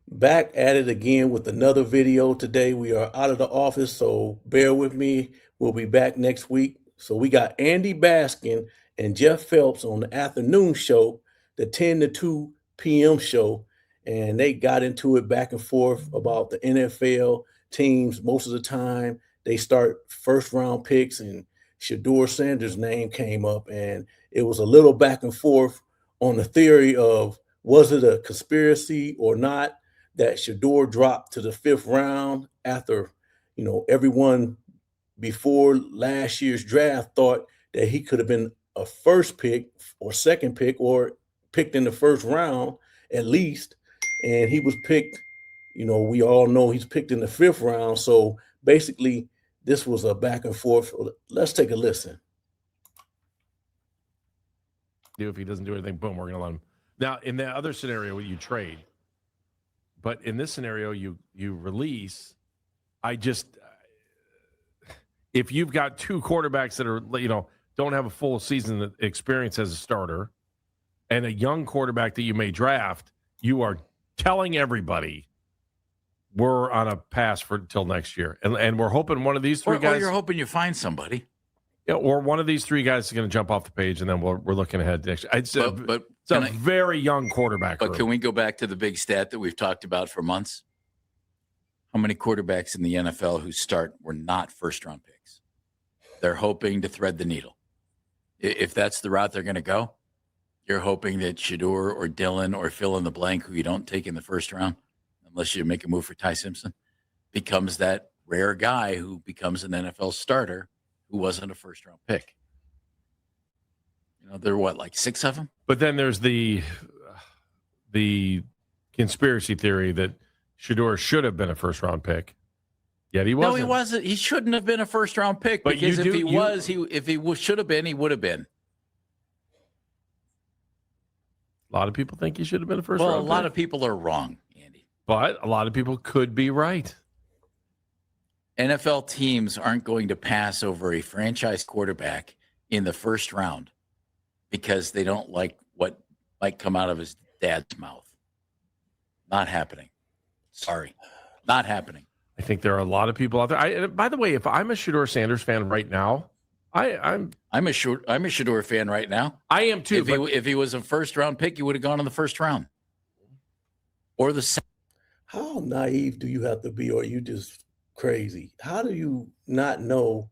Back at it again with another video today. We are out of the office, so bear with me. We'll be back next week. So we got Andy Baskin and Jeff Phelps on the afternoon show, the 10 to 2 p.m. show, and they got into it back and forth about the NFL teams. Most of the time, they start first round picks, and Shedeur Sanders' name came up, and it was a little back and forth on the theory of was it a conspiracy or not that Shedeur dropped to the fifth round after, everyone before last year's draft thought that he could have been a first pick or second pick or picked in the first round at least. And he was picked, we all know he's picked in the fifth round. So basically, this was a back and forth. Let's take a listen. If he doesn't do anything, boom, we're going to let him. Now, in the other scenario, you trade. But in this scenario, you release. If you've got two quarterbacks that are, don't have a full season experience as a starter and a young quarterback that you may draft, you are telling everybody we're on a pass for until next year. And we're hoping one of these three guys. Or you're hoping you find somebody. Yeah, or one of these three guys is going to jump off the page, and then we're looking ahead next year. It's a very young quarterback. But can we go back to the big stat that we've talked about for months? How many quarterbacks in the NFL who start were not first-round picks? They're hoping to thread the needle. If that's the route they're going to go, you're hoping that Shedeur or Dillon or fill in the blank, who you don't take in the first round, unless you make a move for Ty Simpson, becomes that rare guy who becomes an NFL starter who wasn't a first-round pick. There are like 6 of them? But then there's the conspiracy theory that Shedeur should have been a first-round pick. Yet he wasn't. No, he wasn't. He shouldn't have been a first-round pick because if he should have been, he would have been. A lot of people think he should have been a first-round pick. Well, a lot of people are wrong, Andy. But a lot of people could be right. NFL teams aren't going to pass over a franchise quarterback in the first round because they don't like what might come out of his dad's mouth. Not happening. Sorry. Not happening. I think there are a lot of people out there. By the way, if I'm a Shedeur Sanders fan right now, I'm a Shedeur fan right now. I am too. If he was a first round pick, he would have gone in the first round. Or the second. How naive do you have to be, or are you just crazy? How do you not know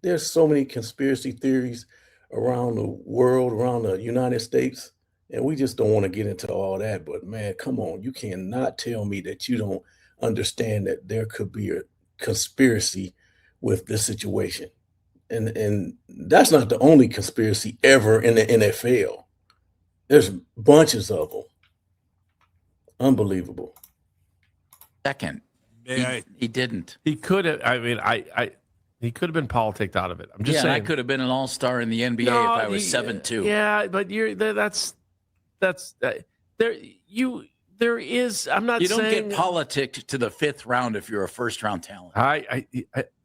there's so many conspiracy theories around the world, around the United States, and we just don't want to get into all that. But man, come on, you cannot tell me that you don't understand that there could be a conspiracy with this situation. And that's not the only conspiracy ever in the NFL. There's bunches of them. Unbelievable. Second. He didn't. He could have. I mean, he could have been politicked out of it. I'm just saying. I could have been an all-star in the NBA if I was 7'2". Yeah, but there is. I'm not. You saying don't get politicked to the fifth round if you're a first-round talent. I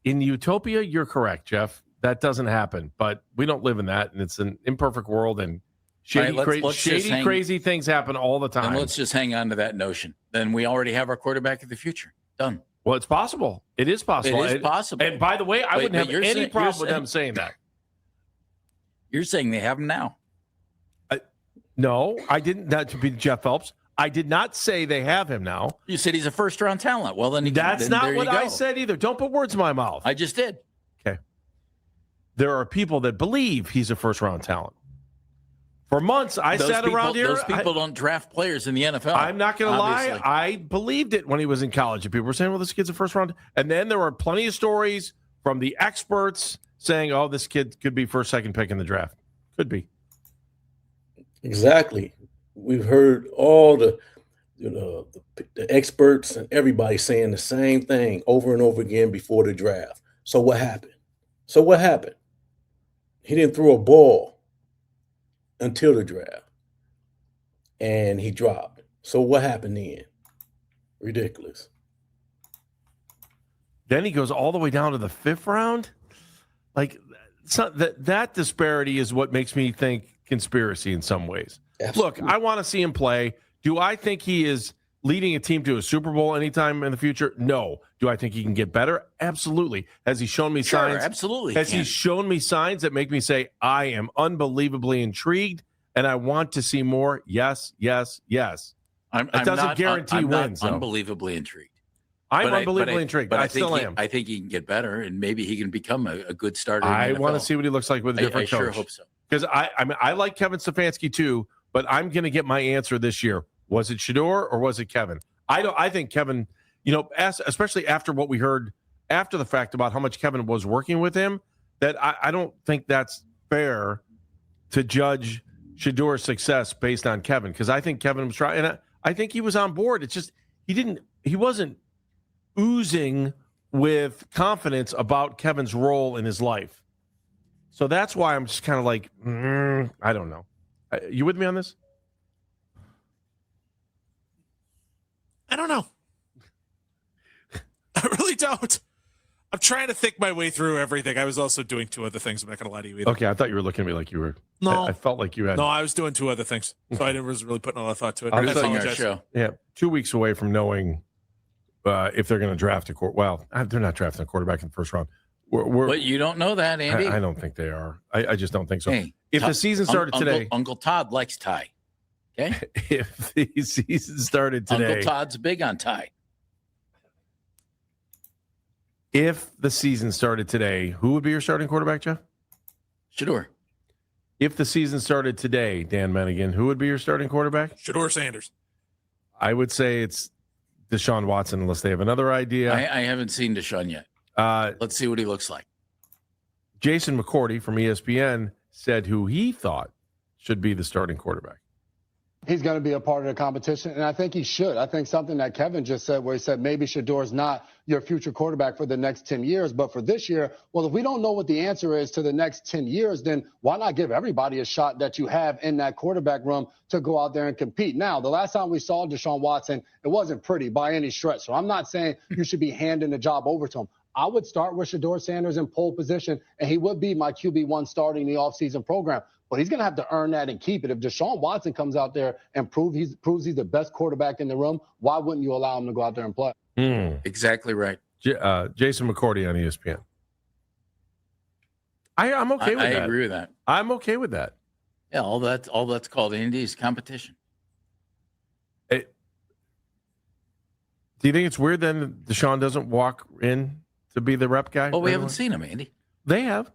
in utopia, you're correct, Jeff. That doesn't happen, but we don't live in that, and it's an imperfect world, and shady, crazy things happen all the time. And let's just hang on to that notion. Then we already have our quarterback of the future. Done. Well, it's possible. It is possible. It is possible. And by the way, I wouldn't have any problem with them saying that. You're saying they have him now. No, I didn't. That to be Jeff Phelps. I did not say they have him now. You said he's a first-round talent. Well, then that's not what I said either. Don't put words in my mouth. I just did. Okay. There are people that believe he's a first-round talent. For months, I sat around here. Those people don't draft players in the NFL. I'm not going to lie. I believed it when he was in college. And people were saying, well, this kid's a first round. And then there were plenty of stories from the experts saying, oh, this kid could be first, second pick in the draft. Could be. Exactly. We've heard all the experts and everybody saying the same thing over and over again before the draft. So what happened? He didn't throw a ball until the draft, and he dropped. So what happened then? Ridiculous. Then he goes all the way down to the fifth round. Like that disparity is what makes me think conspiracy in some ways. Absolutely. Look, I want to see him play. Do I think he is leading a team to a Super Bowl anytime in the future? No. Do I think he can get better? Absolutely. Has he shown me signs? Absolutely. Has he shown me signs that make me say, I am unbelievably intrigued and I want to see more? Yes, yes, yes. It doesn't guarantee wins. I'm unbelievably intrigued. I'm unbelievably intrigued. But I still am. I think he can get better, and maybe he can become a good starter. I want to see what he looks like with a different coach. I sure hope so. Because I like Kevin Stefanski too, but I'm going to get my answer this year. Was it Shedeur or was it Kevin? I think Kevin, especially after what we heard after the fact about how much Kevin was working with him, that I don't think that's fair to judge Shedeur's success based on Kevin, because I think Kevin was trying, and I think he was on board. It's just he wasn't oozing with confidence about Kevin's role in his life. So that's why I'm just kind of like, I don't know. You with me on this? I don't know. I really don't. I'm trying to think my way through everything. I was also doing two other things. I'm not going to lie to you either. Okay, I thought you were looking at me like you were. No. I felt like you had. No, I was doing two other things. So I was really putting a lot of thought to it. I I Producing our apologize. show. Yeah, 2 weeks away from knowing if they're going to draft a quarterback. Well, they're not drafting a quarterback in the first round. But you don't know that, Andy. I don't think they are. I just don't think so. Hey, if the season started today, Uncle Todd likes Ty. Okay, if the season started today, Uncle Todd's big on Ty. if the season started today, who would be your starting quarterback, Jeff? Shedeur. If the season started today, Dan Mennigan, who would be your starting quarterback? Shedeur Sanders. I would say it's Deshaun Watson, unless they have another idea. I haven't seen Deshaun yet. Let's see what he looks like. Jason McCourty from ESPN said who he thought should be the starting quarterback. He's going to be a part of the competition, and I think he should. I think something that Kevin just said, where he said maybe Shedeur's not your future quarterback for the next 10 years, but for this year, well, if we don't know what the answer is to the next 10 years, then why not give everybody a shot that you have in that quarterback room to go out there and compete? Now, the last time we saw Deshaun Watson, it wasn't pretty by any stretch, so I'm not saying you should be handing the job over to him. I would start with Shedeur Sanders in pole position, and he would be my QB1 starting the offseason program. But he's going to have to earn that and keep it. If Deshaun Watson comes out there and proves he's the best quarterback in the room, why wouldn't you allow him to go out there and play? Exactly right. Jason McCourty on ESPN. I'm okay with that. I agree with that. I'm okay with that. Yeah, all that's called Andy is competition. Do you think it's weird then that Deshaun doesn't walk in to be the rep guy? Oh, we haven't seen him, Andy. They have.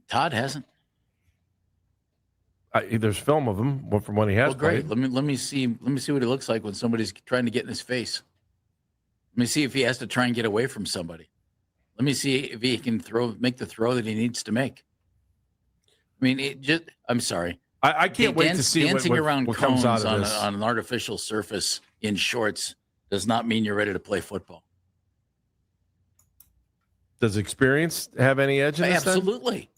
Todd hasn't. There's film of him from when he has great. played. Let me see what he looks like when somebody's trying to get in his face. Let me see if he has to try and get away from somebody. Let me see if he can make the throw that he needs to make. I mean, I'm sorry. I can't wait to see dancing around what cones comes out of this. on an artificial surface in shorts does not mean you're ready to play football. Does experience have any edge in this? Absolutely.